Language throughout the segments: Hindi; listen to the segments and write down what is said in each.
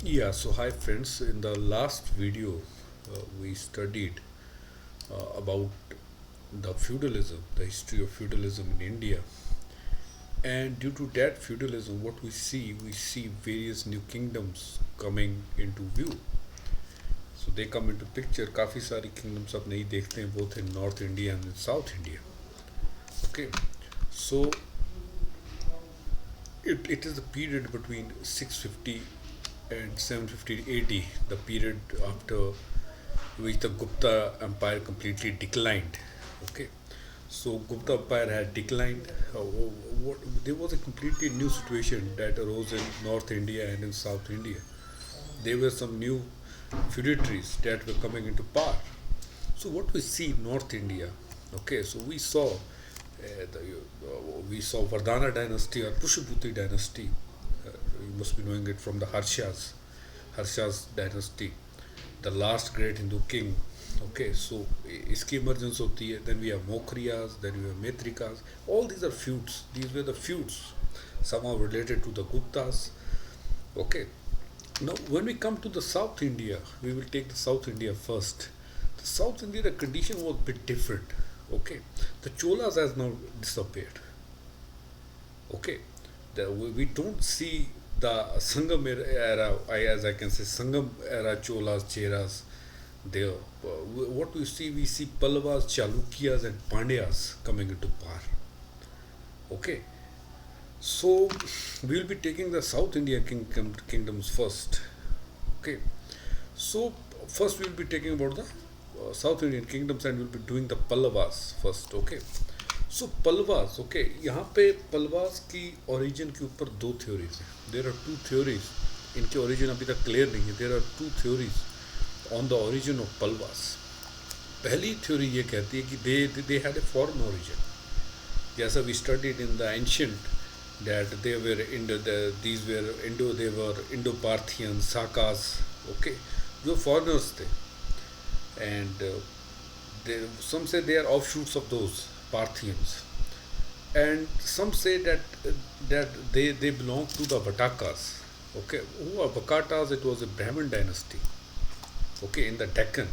Yeah, so hi friends. In the last video, we studied about the feudalism, the history of feudalism in India. And due to that feudalism, what we see various new kingdoms coming into view. So they come into picture. काफ़ी सारी kingdoms आप नहीं देखते हैं both in North India and in South India. Okay, so it is the period between 650 and 750 AD, the period after which the Gupta Empire completely declined. Okay, so Gupta Empire had declined. There was a completely new situation that arose in North India and in South India. There were some new feudatories that were coming into power. So what we see in North India, okay, so we saw Vardhana dynasty or Pushyaputi dynasty. You must be knowing it from the Harsha's dynasty, the last great Hindu king. Okay, so इसकी emergence होती है. Then we have Mokhriyas, then we have Metrikas. All these are feuds. These were the feuds, somehow related to the Guptas. Okay, now when we come to the South India, we will take the South India first. The South India, the condition was a bit different. Okay, the Cholas has now disappeared. Okay, we don't see the Sangam era, as I can say, Sangam era Cholas, Cheras there. What we see Pallavas, Chalukyas, and Pandyas coming into power. Okay, so we will be taking the South India kingdoms first. Okay, so first we will be taking about the South Indian kingdoms and we will be doing the Pallavas first. Okay, so Pallavas okay यहाँ पे पलवास की ओरिजिन के ऊपर दो थ्योरीज हैं. There are two theories. इनके ओरिजिन अभी तक क्लियर नहीं है. There are two theories on the origin of Pallavas. पहली थ्योरी ये कहती है कि they had a foreign origin. जैसा we studied in the ancient that they were these were they were Indo-Parthians, Sakas, okay, जो foreigners थे, and some say they are offshoots of those Parthians, and some say that they belong to the Vatakas. Okay, who are Vakatas? It was a Brahmin dynasty. Okay, in the Deccan.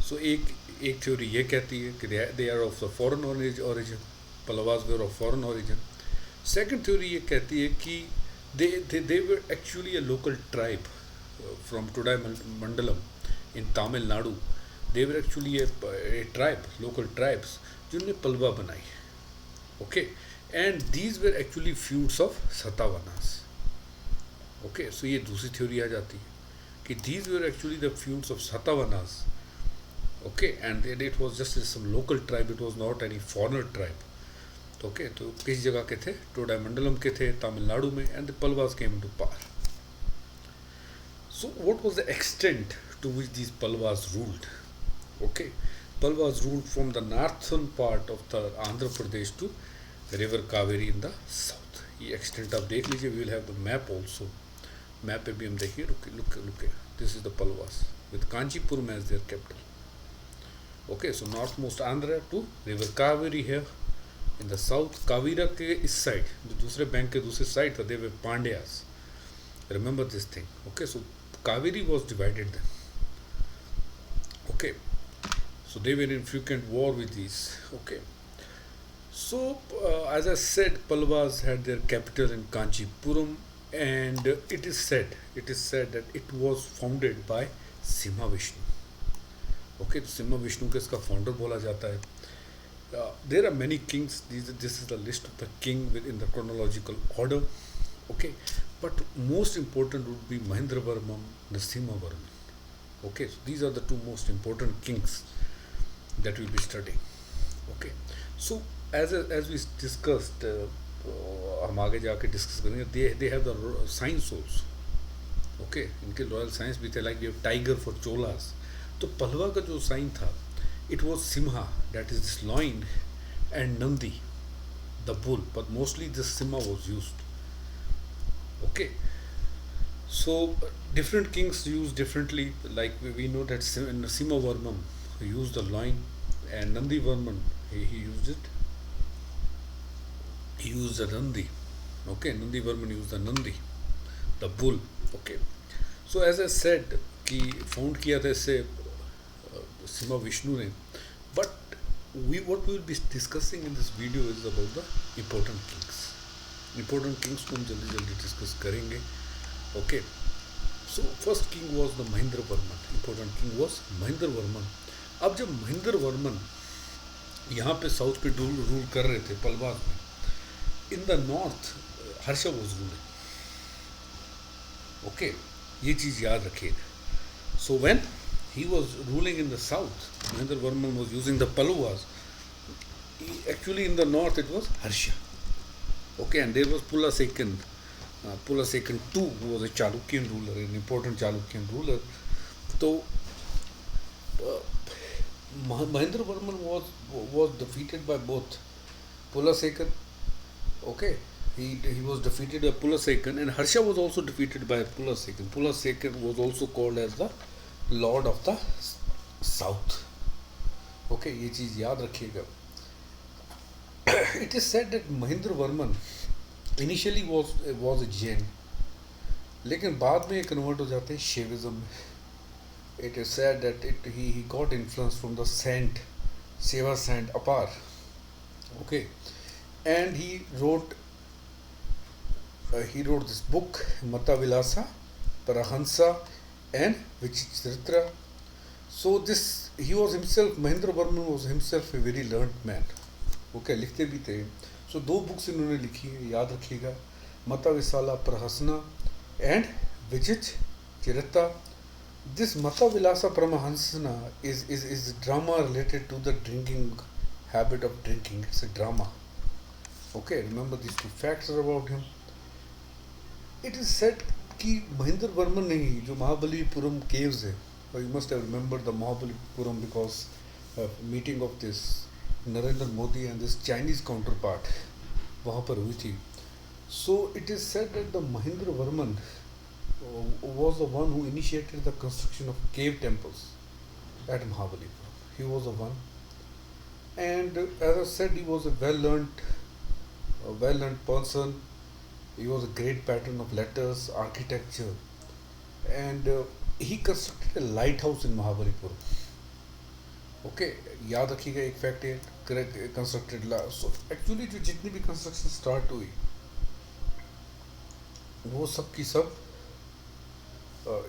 So एक theory ये कहती है कि they are of the foreign origin. Pallavas were of foreign origin. Second theory ये कहती है कि they were actually a local tribe from Todai Mandalam in Tamil Nadu. They were actually a tribe, local tribes, जिन्होंने पलवा बनाई. Okay, and these were actually feuds of Satavahanas. Okay, so ये दूसरी थ्योरी आ जाती है कि these were actually the feuds of Satavahanas. Okay, and it was just some local tribe. It was not any foreigner tribe. Okay, तो किस जगह के थे? टोडा मंडलम के थे, तमिलनाडु में, and the Pallavas came into power. So what was the extent to which these Pallavas ruled? Okay, Pallavas ruled from the northern part of the Andhra Pradesh to river Kaveri in the south. ये एक्सटेंट आप देख लीजिए. We will have the map also. Map पे भी हम देखिए. Look this is the Pallavas with Kanchipuram as their capital. Okay, so north most Andhra to river Kaveri है in the south. Kavira के इस साइड, जो दूसरे बैंक के दूसरे साइड था, they were Pandyas. Remember this thing. Okay, so Kaveri was divided then. Okay, so they were in frequent war with these. Okay, so as I said, Pallavas had their capital in Kanchipuram, and it is said that it was founded by Simha Vishnu. Okay, तो सिम्हा विष्णु के इसका फाउंडर बोला जाता है. There are many kings. This is the list of the king within the chronological order. Okay, but most important would be Mahendravarman, Narasimhavarman. Okay, so these are the two most important kings that we'll be studying. Okay, so as we discussed, हम आगे जाके डिस्कस करेंगे. They have the signs also. Okay, इनके रॉयल साइंस भी थे. Like we have tiger for Cholas. तो पलवा का जो साइन था, it was Simha, that is this loin, and Nandi, the bull, but mostly this Simha was used. Okay, so different kings used differently. Like we know that Simha Varman used the loin, and Nandi Varman he used it. He used the Nandi. Okay, Nandi Varman used the Nandi, the bull. Okay, so as I said कि फाउंड किया था इससे सिमा विष्णु ने. But we what we will be discussing in this video is about the important kings. Important kings को हम जल्दी जल्दी डिस्कस करेंगे. Okay. So first king was the Mahendra Varman. Important king was Mahendra Varman. अब जब महेंद्र वर्मन यहाँ पे साउथ पे रूल कर रहे थे पलवार में, in the north Harsha was ruling. Okay, ये चीज़ याद रखिएगा. So when he was ruling in the south, Mahendra Varman was using the Pallavas. Actually in the north it was Harsha. Okay, and there was Pula II, who was a Chalukyan ruler, an important Chalukyan ruler. So Mahendra Varman was defeated by both Pula II. Okay, he was defeated by Pula II, and Harsha was also defeated by Pula II. Pula II was also called as the lord of the south. Okay, ये चीज़ याद रखिएगा. It is said that Mahendra Varman initially was a Jain, लेकिन बाद में कन्वर्ट हो जाते हैं शेविज्म में. It is said that he got influence from the saint सेवा saint Appar. Okay, and he wrote this book Matta Vilasa परहंसा and Vichitra. So this he was himself, Mahendra Varman was himself a very learned man. Okay, लिखते भी थे. So दो बुक्स इन्होंने लिखी है, याद रखिएगा, मता विसाला प्रहसना and Vijit Chirita. This Mata Vilasa Paramahansana is drama related to the drinking habit of drinking. It's a drama. Okay, remember these two facts are about him. It is said कि महेंद्र वर्मन ने ही जो महाबलीपुरम केव्स है, you must have remembered the Mahabalipuram because meeting of this Narendra Modi and this Chinese counter part वहाँ पर हुई थी. So it is said that the Mahendra Varman was the one who initiated the construction of cave temples at Mahabalipuram. He was the one, and as I said, he was a well-learned person. He was a great patron of letters, architecture, and he constructed a lighthouse in Mahabalipuram. Okay, याद रखिएगा एक फैक्ट है, कंस्ट्रक्टेड. सो एक्चुअली जो जितनी भी कंस्ट्रक्शन स्टार्ट हुई वो सब की सब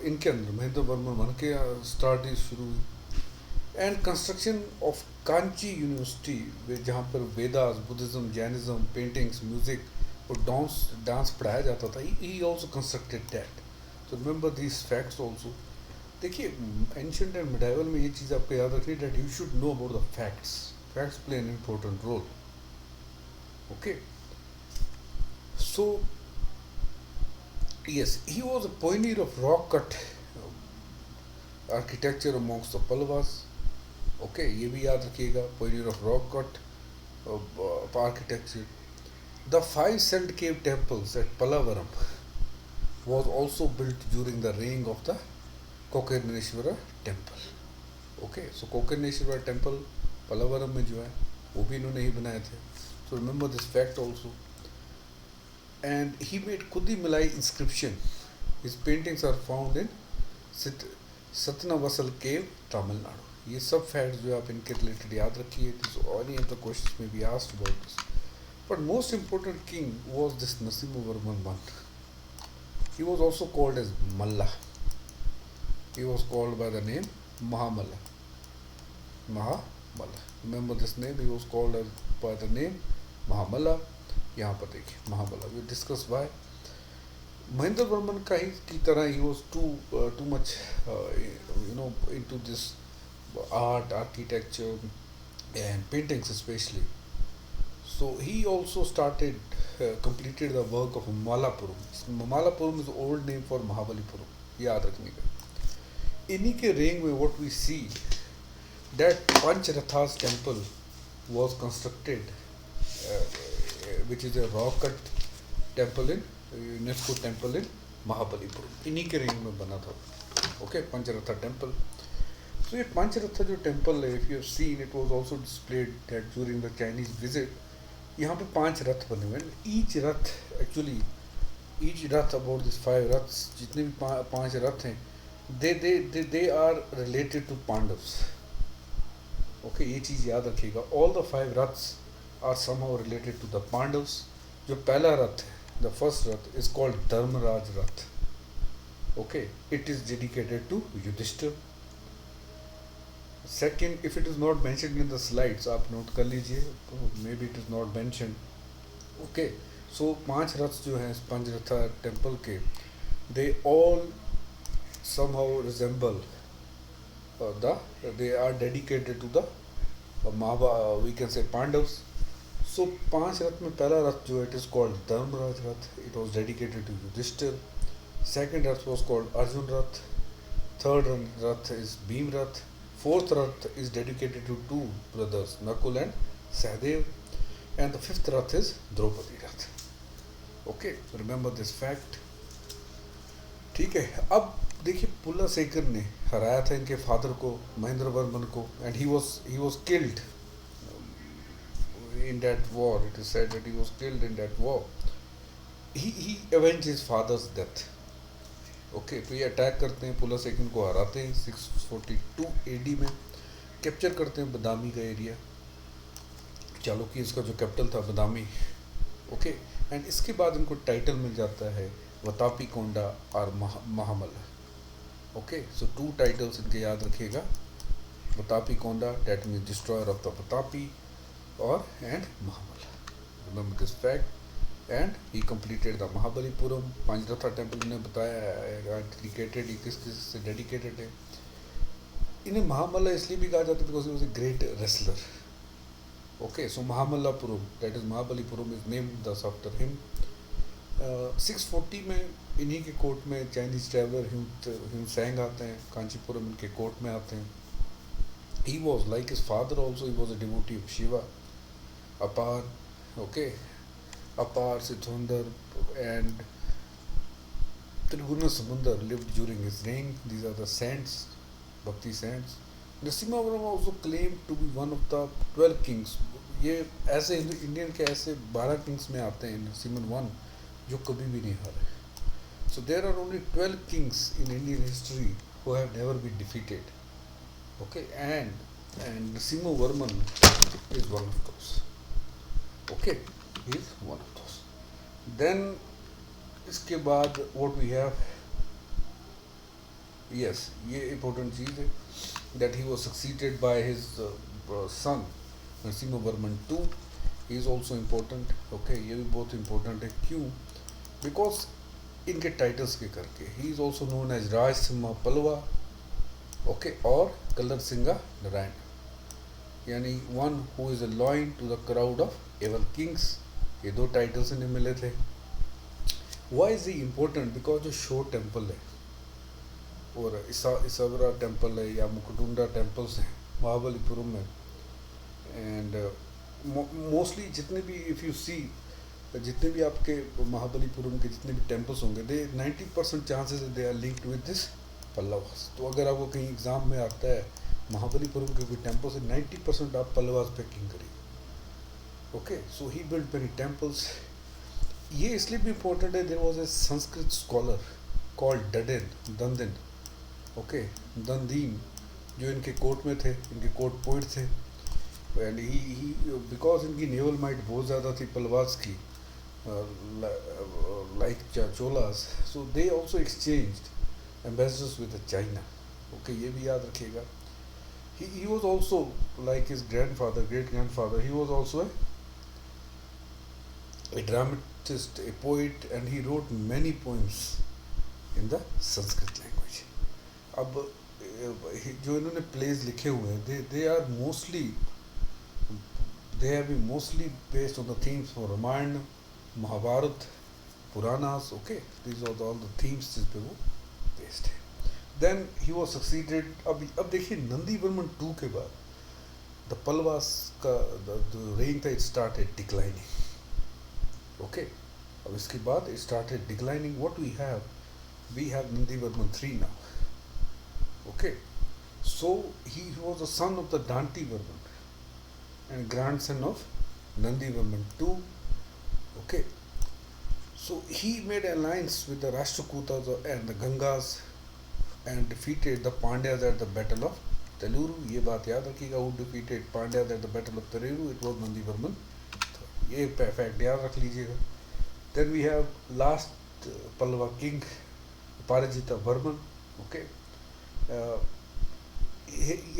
इनके अंदर महेंद्र वर्मन बन के स्टार्ट ही शुरू हुई. And construction of Kanchi university, जहाँ पर Vedas, Buddhism, Jainism, paintings, music और डांस पढ़ाया जाता था, ही ऑल्सो कंस्ट्रक्टेड दैट. तो रिमेंबर दिस फैक्ट्स ऑल्सो. देखिए, एंशिएंट एंड मिडाइवल में ये चीज़ आपको याद रखनी है that you should know about the facts. Facts play an important role. Okay, so yes, he was a pioneer of rock cut architecture amongst the Pallavas. Okay, ये भी याद रखिएगा, pioneer of rock cut architecture. The 5 celled cave temples at Pallavaram was also built during the reign of the Kokarneshwara temple. Okay, so Kokarneshwara temple Pallavaram में जो है वो भी इन्होंने ही बनाए थे. So remember this fact also. And he made Kudi Malai inscription. His paintings are found in Satnavasal cave, Tamil Nadu. ये सब फैक्ट्स जो आप इनके रिलेटेड याद रखिए. So any of the questions may be asked about this. But most important king was this Narasimhavarman I. He was also called as Malla. He was called by the name Mahamalla. Remember this name? He was called by the name Mahamalla. यहाँ पर देखिए Mahabala. We discuss why. Mahendra Varman का ही की तरह ही was too much into this art, architecture and paintings especially. So he also completed the work of Malapuram. Malapuram is the old name for Mahabalipuram. याद रखने का. इन्हीं के रेंग में what we see that Pancharathas temple was constructed, which is a rock cut temple in UNESCO temple in Mahabalipuram. इन्हीं के रेंग में बना था. Okay, Pancharatha temple. So ये Pancharatha जो temple है, if you have seen, it was also displayed that during the Chinese visit, यहाँ पे 5 रथ बने हुए हैं. Each Rath actually each rath, about these 5 raths, जितने भी पांच रथ हैं, they are related to Pandavas. Okay, ये चीज़ याद रखिएगा. All the 5 raths are somehow related to the Pandavas. जो पहला रथ है, the first rath is called Dharmaraj Rath. Okay, it is dedicated to Yudhishthir. Second, if it is not mentioned in the slides, आप note कर लीजिए. Maybe it is not mentioned. Okay, so 5 रथ जो हैं पंचरथा टेम्पल के, they all somehow resemble they are dedicated to the we can say Pandavas. So 5 रथ में पहला रथ जो, it is called Dharmaraj Rath. It was dedicated to Yudhishthir. Second rath was called Arjun Rath. Third rath is Bhim Rath. Fourth rath is dedicated to two brothers, Nakul and Sahdev. And the fifth rath is Draupadi Rath. Okay, remember this fact. ठीक है. अब देखिए, पुल्ला सेकर ने हराया था इनके फादर को, महेंद्र वर्मन को, and he was killed in that war. It is said that he was killed in that war. He avenged his father's death. Okay, तो ये अटैक करते हैं, पुल्ला सेकंड को हराते हैं 642 AD में, कैप्चर करते हैं बदामी का एरिया. चालुक्य इसका जो कैपिटल था बदामी. ओके, एंड इसके बाद इनको टाइटल मिल जाता है वतापी कोंडा और महामल. ओके, सो 2 टाइटल्स इनके याद रखिएगा. Vatapi Konda, that means destroyer of the Vatapi, और and Mahamalla. Remember this fact. And he completed the Mahabalipuram. Pancharatha temple ने बताया डेडिकेटेड, किस किस से डेडिकेटेड है. इन्हें महामल्ला इसलिए भी कहा जाता है because he was a great wrestler. Okay, so Mahamallapuram, that is Mahabalipuram, is named दस आफ्टर हिम. 640 में इन्हीं के कोर्ट में चाइनीज ट्रैवलर ह्यूनसैंग आते हैं, कांचीपुरम इनके कोर्ट में आते हैं. He was like his father also, he was a devotee of Shiva. अपार, okay, Apar, Sithundar and Tribhuvan Samundar lived during his reign. These are the saints, Bhakti saints. Narasimhavarma also claimed to be one of the 12 kings. ये ऐसे इंडियन के ऐसे 12 किंग्स में आते हैं, नरसिम्हन वन, जो कभी भी नहीं हारे. So there are only 12 kings in Indian history who have never been defeated. Okay, and Narasimhavarman is one of those. Okay, he is one of those. Then इसके बाद what we have, yes, ये important चीज़ है, that he was succeeded by his son Narasimhavarman II. He is also important. Okay, ये भी बहुत important है. क्यों? Because इनके टाइटल्स के करके. He is also known as Raj Simha Pallava, okay, और कलर सिंगा नारायण, यानी one who is a loyal to the crowd of evil kings. ये 2 टाइटल्स इन्हें मिले थे. Why is he important? Because जो शो टेम्पल है और इसवरा टेम्पल है या मुकुटुंडा टेम्पल्स हैं महाबलीपुरम में, एंड मोस्टली जितने भी, इफ़ यू सी, जितने भी आपके महाबलीपुरम के जितने भी टेम्पल्स होंगे, they 90% chances they are linked with this Pallavas. तो अगर आपको कहीं एग्ज़ाम में आता है महाबलीपुरम के कोई टेम्पल से, 90% आप पल्लवास पे किंग करिए. Okay, so he build many temples. ये इसलिए भी इम्पोर्टेंट है, there was a Sanskrit scholar called Dandin, okay, Dandin, जो इनके कोर्ट में थे, इनके कोर्ट पोइट थे. एंड ही बिकॉज इनकी नेवल माइट बहुत ज़्यादा थी पल्लवास की, like Cholas, so they also exchanged ambassadors with China. Okay, ये भी याद रखिएगा. He was also like his grandfather, great grandfather. He was also a dramatist, a poet, and he wrote many poems in the Sanskrit language. अब जो इन्होंने plays लिखे हुए हैं, they are mostly, they have been mostly based on the themes for Ramayana, Mahabharata, Puranas. Okay, these are all the themes जिस पे वो based है. Then he was succeeded. अब देखिए, नंदी वर्मन 2 के बाद द पल्लवास का the reign था, it started declining. Okay, अब इसके बाद it started declining. What we have Nandi Varman 3 now. Okay, so he was the son of the Danti Varman and grandson of Nandi Varman II. Okay, So he made an alliance with the Rashtrakutas and the Gangas and defeated the Pandyas at the Battle of Teluru. ये बात याद रखिएगा, who defeated Pandyas at the Battle of Teluru? It was Nandivarman. ये फैक्ट याद रख लीजिएगा. Then we have last Pallava king Parajita Varman. Okay. Uh,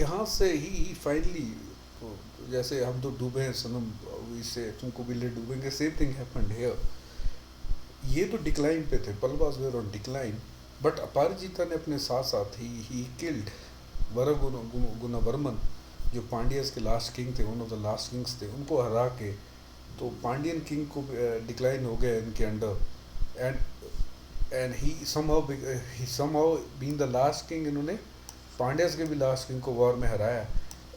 यहाँ से ही फाइनली, जैसे हम तो डूबे हैं सनम, इससे तुमको भी ले डूबेंगे, सेम थिंग हैपेंड हियर. ये तो डिक्लाइन पे थे, Pallavas were on decline, but Aparajita ने अपने साथ साथ ही किल्ड वरगुणवर्मन, जो पांड्यस के लास्ट किंग थे, one of the last Kings थे, उनको हरा के तो पांड्यन किंग को डिक्लाइन हो गया इनके under. And he somehow being the last king, इन्होंने पांड्यस के भी लास्ट किंग को वॉर में हराया.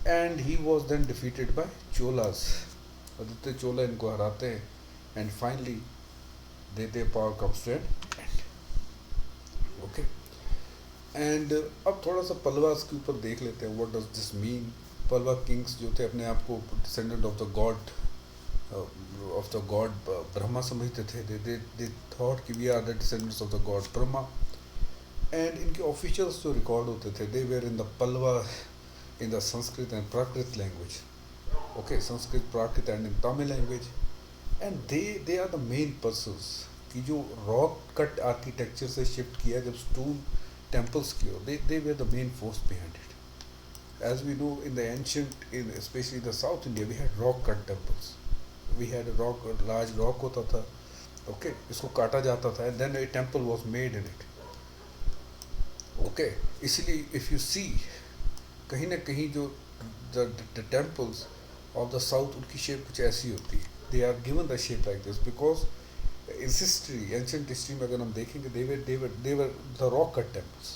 And he was then defeated by Cholas. Aditya Chola इनको हराते हैं and finally their power comes to an end. Okay. And अब थोड़ा सा पल्लवास के ऊपर देख लेते हैं, what does this mean. Pallava kings जो थे अपने आप को descendant of the god Brahma समझते थे. दे थॉट कि we are the descendants of the god Brahma. And इनके ऑफिशियल्स जो रिकॉर्ड होते थे, they were in the Pallava, in the Sanskrit and Prakrit language. Okay, Sanskrit, Prakrit and in Tamil language. And they are the main persons कि जो रॉक कट आर्किटेक्चर से शिफ्ट किया जब स्टोन टेम्पल्स की ओर, they were the main force behind it. As we know in the ancient, in specially the South India, we had rock cut temples. We had rock, large rock होता था. ओके, इसको काटा जाता था and then a temple was made in it. Okay, इसलिए इफ़ यू सी, कहीं ना कहीं जो the temples of the south, उनकी शेप कुछ ऐसी होती है. They are given the shape like this because in history, ancient history में अगर हम देखेंगे, they were the rock cut temples.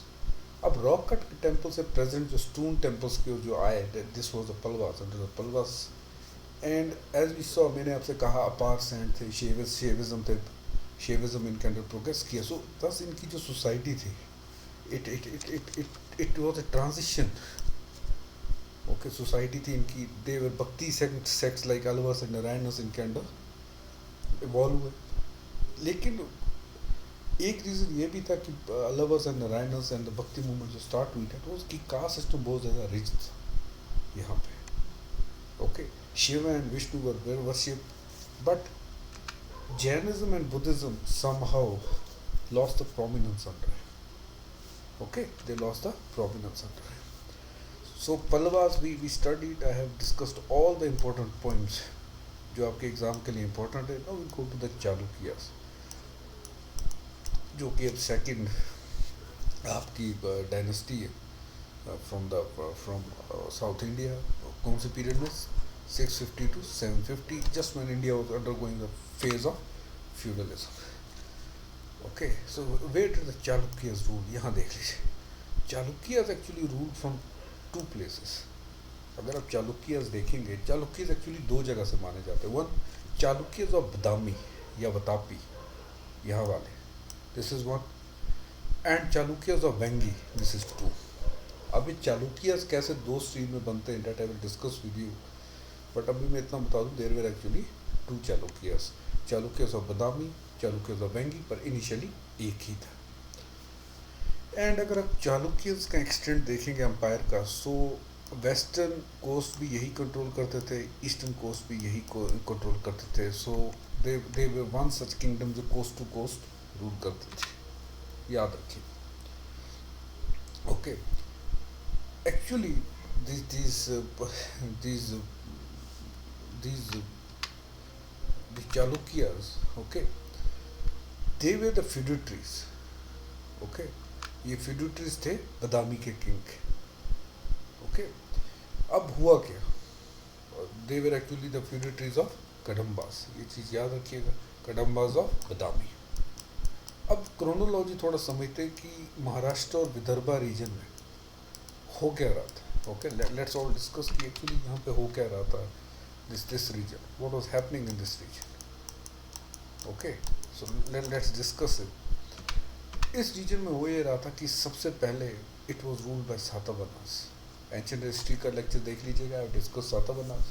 अब rock cut temples से present जो stone temples के जो आए, this was the Palvas, under the Palvas. And as we saw, मैंने आपसे कहा अपार सैंड थे, शेविज्म थे, शेविज्म इनके अंदर प्रोग्रेस किया. सो thus इनकी जो सोसाइटी थी, it was a transition. Okay, society थी इनकी. देवर भक्ति सेक्ट्स लाइक अलवर्स एंड नारायणस इनके अंडर इवॉल्व हुए. लेकिन एक रीज़न ये भी था कि अलवर्स एंड नारायणस एंड द भक्ति मूवमेंट जो स्टार्ट हुई था, तो उसकी कास्ट सिस्टम बहुत ज़्यादा रिच था यहाँ पे. Okay, Shiv and Vishnu were worship, but Jainism and Buddhism somehow lost the prominence under it. Okay, they lost the prominence under it. So Pallavas we studied. I have discussed all the important points जो आपके एग्ज़ाम के लिए इम्पोर्टेंट है. Now we go to the Chalukyas, जो कि अब सेकंड आपकी डायनेस्टी है फ्रॉम साउथ इंडिया. कौन से पीरियड में? 650 to 750, just when India was undergoing the phase of feudalism. Okay, so where did the Chalukyas rule? यहाँ देख लीजिए. Chalukyas actually rule from two places. अगर आप चालुक्यास देखेंगे, चालुक्यास एक्चुअली दो जगह से माने जाते हैं. वन, चालुक्यास ऑफ बदामी या वतापी, यहाँ वाले, this is one. And Chalukyas of Vengi, this is two. अब ये चालुक्यास कैसे दो स्ट्रीम में बनते हैं, that I will discuss with you. But अभी मैं इतना बता दूँ, there were actually two Chalukyas. Chalukyas of Badami, Chalukyas of Vengi, पर इनिशियली एक ही था. एंड अगर आप चालुक्यंस का एक्सटेंट देखेंगे एम्पायर का, सो वेस्टर्न कोस्ट भी यही कंट्रोल करते थे, ईस्टर्न कोस्ट भी यही कंट्रोल करते थे. सो दे वर वन सच किंगडम जो कोस्ट टू कोस्ट रूल करते थे, याद रखिए. Okay, actually the Chalukyas, okay, they were the feudatories. Okay, ये feudatories थे बदामी के किंग. ओके, अब हुआ क्या? They were actually the feudatories of Kadambas. ये चीज़ याद रखिएगा, कदम्बास ऑफ बदामी. अब क्रोनोलॉजी थोड़ा समझते हैं कि महाराष्ट्र और विदर्भा रीजन में हो क्या रहा था. ओके, लेट्स ऑल डिस्कस कि एक्चुअली यहाँ पे हो क्या रहा था. this region, what was happening in this region. Okay, so let's discuss it. इस रीजन में हो ये रहा था कि सबसे पहले it was ruled by Satavahanas. Ancient history का लेक्चर देख लीजिएगा, I discuss Satavahanas.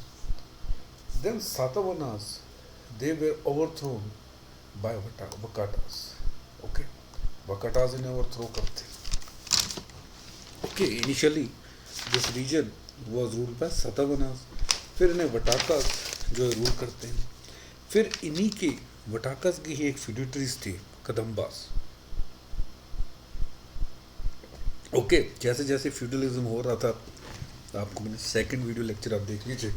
Then Satavahanas, they were overthrown by Wakatas. Okay, Wakatas in overthrow करते. Okay, initially this region was ruled by Satavahanas. फिर इन्हें वटाकास जो है रूल करते हैं. फिर इन्हीं के वटाकास की ही एक फ्यूडिटरीज थी कदम्बास. ओके, जैसे जैसे फ्यूडलिज्म हो रहा था, आपको मैंने सेकंड वीडियो लेक्चर आप देख लीजिए,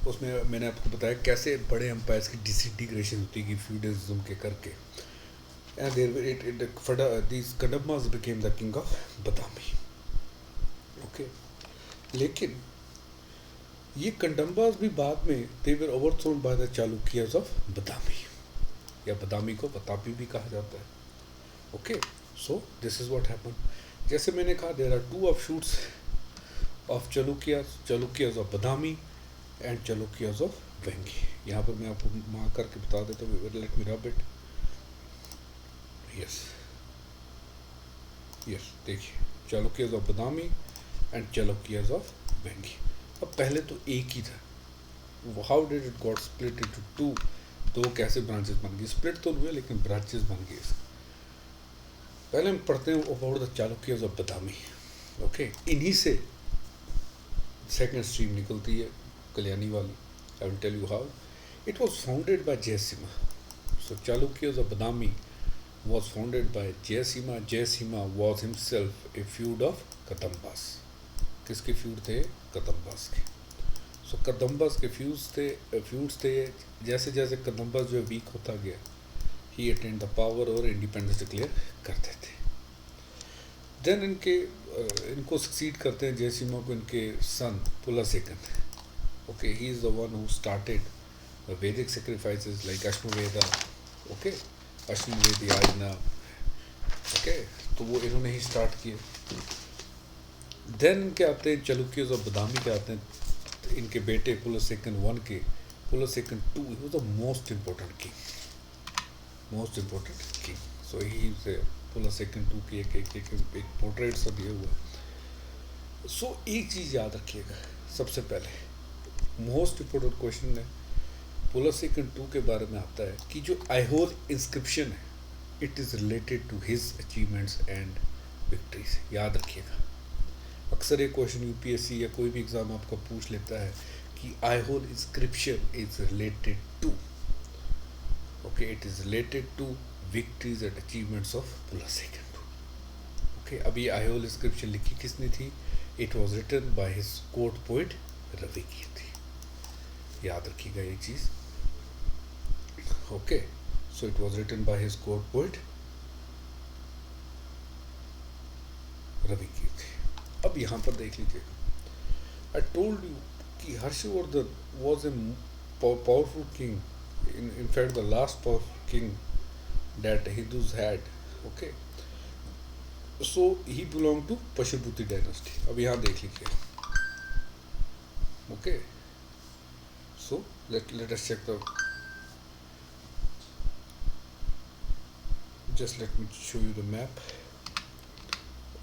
उसमें मैंने आपको बताया कैसे बड़े एम्पायर्स की डिसइंटीग्रेशन होती है फ्यूडलिज्म के करके. And there these Kadambas became the king of Badami. Okay, लेकिन ये कंडम्बास भी बाद में they were overthrown by the Chalukyas of Badami, या बदामी को बतापी भी कहा जाता है. Okay, so this is what happened. जैसे मैंने कहा, there are two offshoots of Chalukyas of Badami and Chalukyas of Vengi. यहाँ पर मैं आपको मार्क करके बता देता हूँ. Let me rub it. Yes yes, देखिए, Chalukyas of Badami and Chalukyas of Vengi. अब पहले तो एक ही था. How did it got split into two? दो कैसे ब्रांचेस बन गई? स्प्लिट तो हुए लेकिन ब्रांचेस बन गए. पहले हम पढ़ते हैं about the Chalukyas of Badami. Okay, इन्हीं से सेकेंड स्ट्रीम निकलती है, कल्याणी वाली. I will tell you how. It was founded by Jayasimha. So Chalukyas of Badami was founded by Jayasima. Jayasima was himself a feud of Kadambas. किसके फ्यूड थे? कदम्बास के. सो कदम्बास के फ्यूड्स थे. जैसे जैसे कदम्बास जो है वीक होता गया, ही अटेंड द पावर और इंडिपेंडेंस डिक्लेयर करते थे. देन इनको सक्सीड करते हैं जयसिम्हा को इनके son Pulakeshin. Okay, he is the one who started the Vedic sacrifices like Ashvamedha. Okay, Ashvamedha yajna. Okay, तो वो इन्होंने ही स्टार्ट किए. देन इनके आते हैं चालुक्यस ऑफ बदामी के आते हैं. तो इनके बेटे पुलसेकन वन के Pulakeshin two was the most important king. So he से पुलसेकन टू की एक पोर्ट्रेट सब दिया हुआ. सो एक चीज़ याद रखिएगा, सबसे पहले मोस्ट इम्पोर्टेंट क्वेश्चन है पुलसेकन टू के बारे में आता है कि जो आइहोल इंस्क्रिप्शन है, it is related to his achievements and victories. याद रखिएगा, अक्सर ये क्वेश्चन यूपीएससी या कोई भी एग्ज़ाम आपका पूछ लेता है कि Aihole inscription is related to. Okay, it is related to victories and achievements of Pulakeshin two. Okay, अब ये आइहोल इंस्क्रिप्शन लिखी किसने थी? It was written by his court poet Ravi की थी. याद रखिएगा ये चीज़. Okay, so it was written by his court poet Ravi की थी. अब यहाँ पर देख लीजिएगा, आई टोल्ड यू कि Harshvardhan was a powerful king. in fact the last powerful king that Hindus had. Okay, so he belonged to Pashupati dynasty. अब यहाँ देख लीजिए. Okay, so let us check the, just let me show you the map.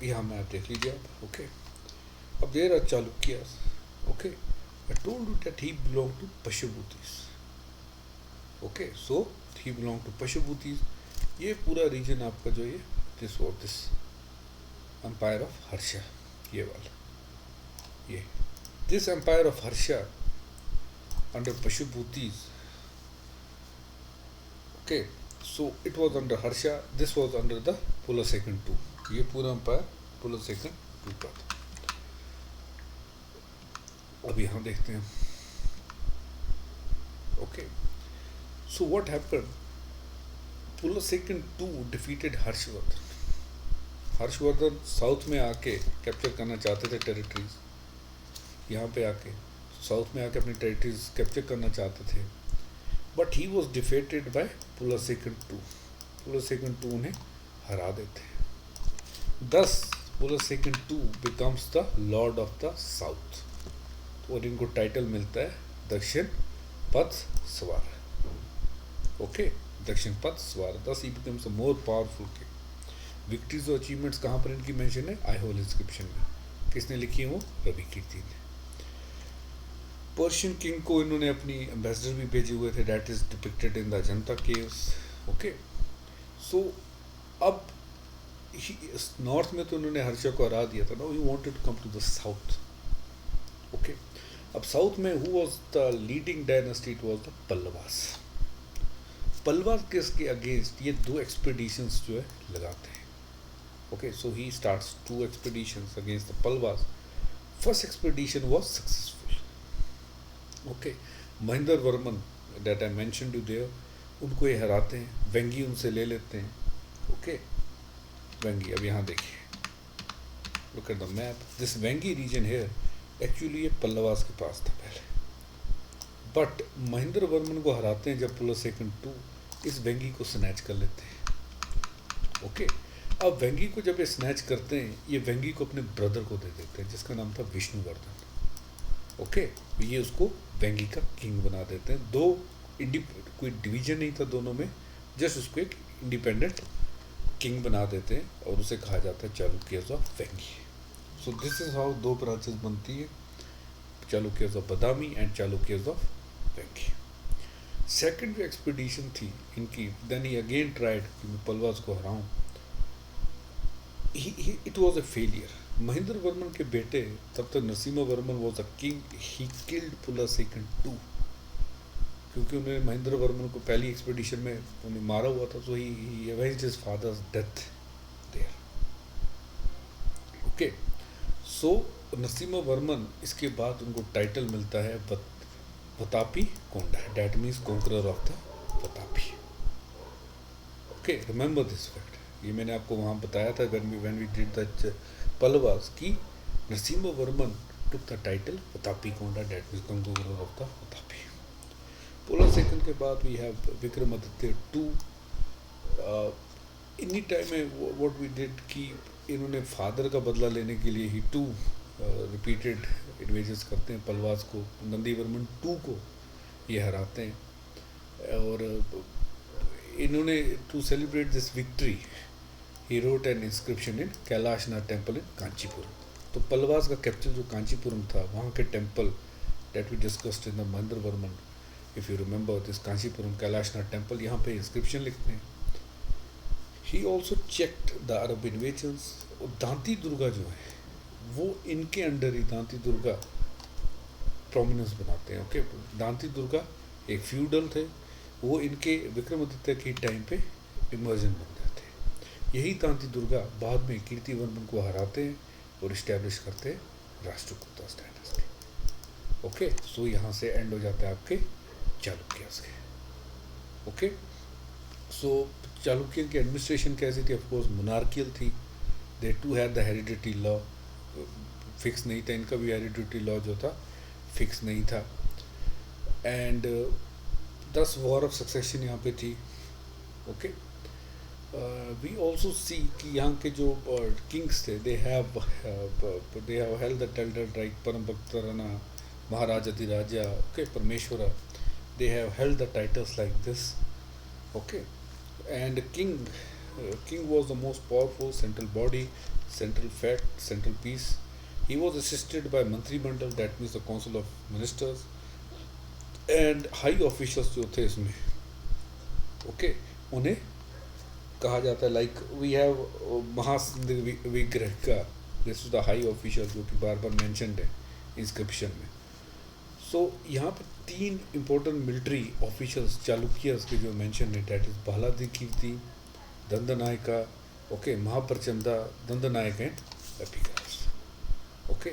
यहाँ मैप देख लीजिए आप. Okay, अब there are Chalukyas. Okay, I told you that he belonged to Pashuputis. Okay, so he belong to Pashupati. ये पूरा रीजन आपका जो ये दिस एम्पायर ऑफ हर्षा, ये वाला, ये this empire of Harsha under Pashupatis. Okay, so it was under Harsha, this was under the Pulakeshin two. ये पूरा एम्पायर पुलसेकन टू का था. अब यहाँ देखते हैं. Okay, so what happened? Pulasekan II defeated Harshvardhan. Harshvardhan south में आके कैप्चर करना चाहते थे टेरिटरीज. यहाँ पे आके साउथ में आके अपनी टेरिटरीज कैप्चर करना चाहते थे. But he was defeated by Pulakeshin II. Pulakeshin II उन्हें हरा देते. Thus Pulakeshin II becomes the lord of the South. और इनको टाइटल मिलता है दक्षिण पथ सवार. ओके, दक्षिण पथ सवार. दस ही becomes a more powerful king. Victories और अचीवमेंट्स कहाँ पर इनकी मेंशन है? आइहोल इंस्क्रिप्शन में. किसने लिखी है वो? रवि कीर्ति ने. पर्शियन किंग को इन्होंने अपनी एम्बेसडर भी भेजे हुए थे. That is depicted in the Ajanta caves. Okay, so अब नॉर्थ में तो उन्होंने हर्षा को हरा दिया था ना, he wanted to come to the south. Okay, अब साउथ में who was the leading dynasty? It was the Pallavas. Pallavas के अगेंस्ट ये दो एक्सपीडिशंस जो है लगाते हैं. Okay, so he starts two expeditions against the Pallavas. First expedition was successful. Okay, Mahendra Varman that I mentioned you there, उनको ये हराते हैं, वेंगी उनसे ले लेते हैं. ओके, वेंगी, अब यहाँ देखिए, look at the map, this Vengi region here, actually ये पल्लवास के पास था पहले, बट महेंद्र वर्मन को हराते हैं जब पुलर सेकंड 2 इस वेंगी को स्नैच कर लेते हैं. ओके, अब वेंगी को जब ये स्नैच करते हैं, ये वेंगी को अपने ब्रदर को दे देते हैं जिसका नाम था विष्णुवर्धन. ओके, ये उसको वेंगी का किंग बना देते हैं. दो कोई डिवीजन नहीं था दोनों में, जस्ट उसको एक इंडिपेंडेंट किंग बना देते हैं और उसे कहा जाता है Chalukyas of Vengi. So this is how दो ब्रांचेस बनती है, Chalukyas of Badami and Chalukyas of Vengi. Second जो एक्सपीडिशन थी इनकी, देन ही अगेन ट्राइड कि मैं पल्लवास को हराऊं. It was a failure. Mahendra Varman के बेटे तब तक Narasimha Varman was a king, he killed पुलर सेकंड 2, क्योंकि उन्होंने महेंद्र वर्मन को पहली एक्सपीडिशन में उन्हें मारा हुआ था, so he avenged his father's death there. Okay, so Narasimha Varman, इसके बाद उनको टाइटल मिलता है Vatapi Konda, that means conqueror of the Vatapi. Okay, remember this fact. ये मैंने आपको वहाँ बताया था when we did the Pallavas की Narasimha Varman took the title Vatapi Konda, that means conqueror of the Vatapi. पुलर सेकंड के बाद वी हैव विक्रमादित्य 2. इन्हीं टाइम में व्हाट वी डिड कि इन्होंने फादर का बदला लेने के लिए ही 2 रिपीटेड इन्वेजन्स करते हैं पल्लवास को. नंदीवर्मन 2 को ये हराते हैं और इन्होंने to celebrate this victory he wrote an inscription in Kailasanatha temple in Kanchipuram. तो पल्लवास का कैपिटल जो कांचीपुरम था, वहाँ के temple that we discussed in the Mahendra Varman, if you remember this Kanchipuram Kailasanatha temple, यहाँ पे इंस्क्रिप्शन लिखते हैं. He also checked the Arab invasions. और दांती दुर्गा जो है वो इनके अंडर ही, दांती दुर्गा प्रोमिनेंस बनाते हैं. ओके, दांती दुर्गा एक फ्यूडल थे, वो इनके विक्रमादित्य के टाइम पे इमर्जन बन जाते हैं. यही दांती दुर्गा बाद में कीर्तिवर्मन को हराते हैं और इस्टेब्लिश करते हैं राष्ट्रकूटास डायनेस्टी. ओके, सो यहाँ से एंड हो जाता है आपके चालुक्यस के. ओके, सो चालुक्य की एडमिनिस्ट्रेशन कैसी थी? ऑफकोर्स मोनार्कियल थी. They too had the heredity law, fix नहीं था. इनका भी हेरिडिटी लॉ जो था फिक्स नहीं था. एंड 10 वॉर ऑफ सक्सेशन यहाँ पे थी. ओके, वी ऑल्सो सी कि यहाँ के जो किंग्स थे, they have held the title right परम भक्त राणा, महाराजाधिराजा, ओके, परमेश्वरा, they have held the titles like this. Okay, and king was the most powerful central body, central fact, central piece. He was assisted by mantri mandal, that means the council of ministers, and high officials जो थे इसमें. Okay, उन्हें कहा जाता है लाइक वी हैव महासिंह विग्रह का, this is the high official जो कि बार बार मेंशन्ड है इंस्क्रिप्शन में. सो यहाँ पे 3 इम्पोर्टेंट मिलिट्री ऑफिशियल्स चालुक्यस के जो मेंशन है, डैट इज बालादी कीर्ति, दंदनायका, ओके, महाप्रचंदा, दंदनायक एंड एपिकास. Okay,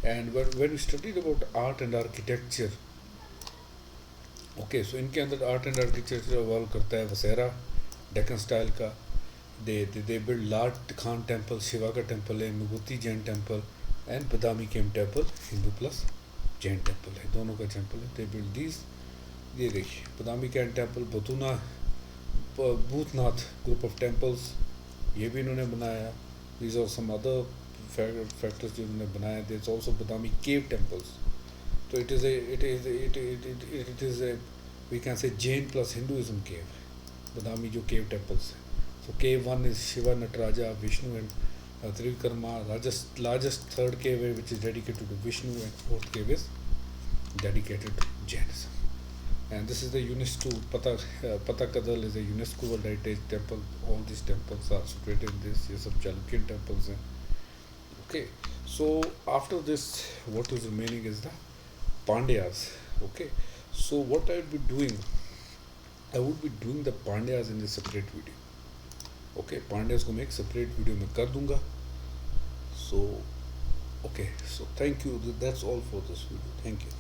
and when we studied about art and architecture, okay, so इनके अंदर आर्ट एंड आर्किटेक्चर इवॉल्व करता है वसेरा डेक्कन स्टाइल का. They build Lad Khan temple, Shiva का टेम्पल है, Meguti Jain temple and Badami cave temple, Hindu plus Jain temple है, दोनों का टेम्पल है. They build these. ये देखिए बदामी कैन टेम्पल, बतूना भूतनाथ ग्रुप ऑफ टेम्पल्स, ये भी इन्होंने बनाया. These are some other factors जो इन्होंने बनाया. There is also Badami cave temples. तो it is a we can say Jain plus Hinduism केव, बदामी जो केव टेम्पल्स है. सो केव 1 is Shiva, Nataraja, Vishnu and Trivikrama. Largest third cave which is dedicated to Vishnu, and fourth cave is dedicated to Jainism. And this is the UNESCO Patakadal is a UNESCO World Heritage Temple. All these temples are situated in this. ये सब Chalukyan temples हैं. Okay, so after this, what is remaining is the Pandyas. Okay, so what I would be doing, I would be doing the Pandyas in a separate video. Okay, Pandyas को मैं एक separate video में कर दूँगा. So okay, so thank you. That's all for this video. Thank you.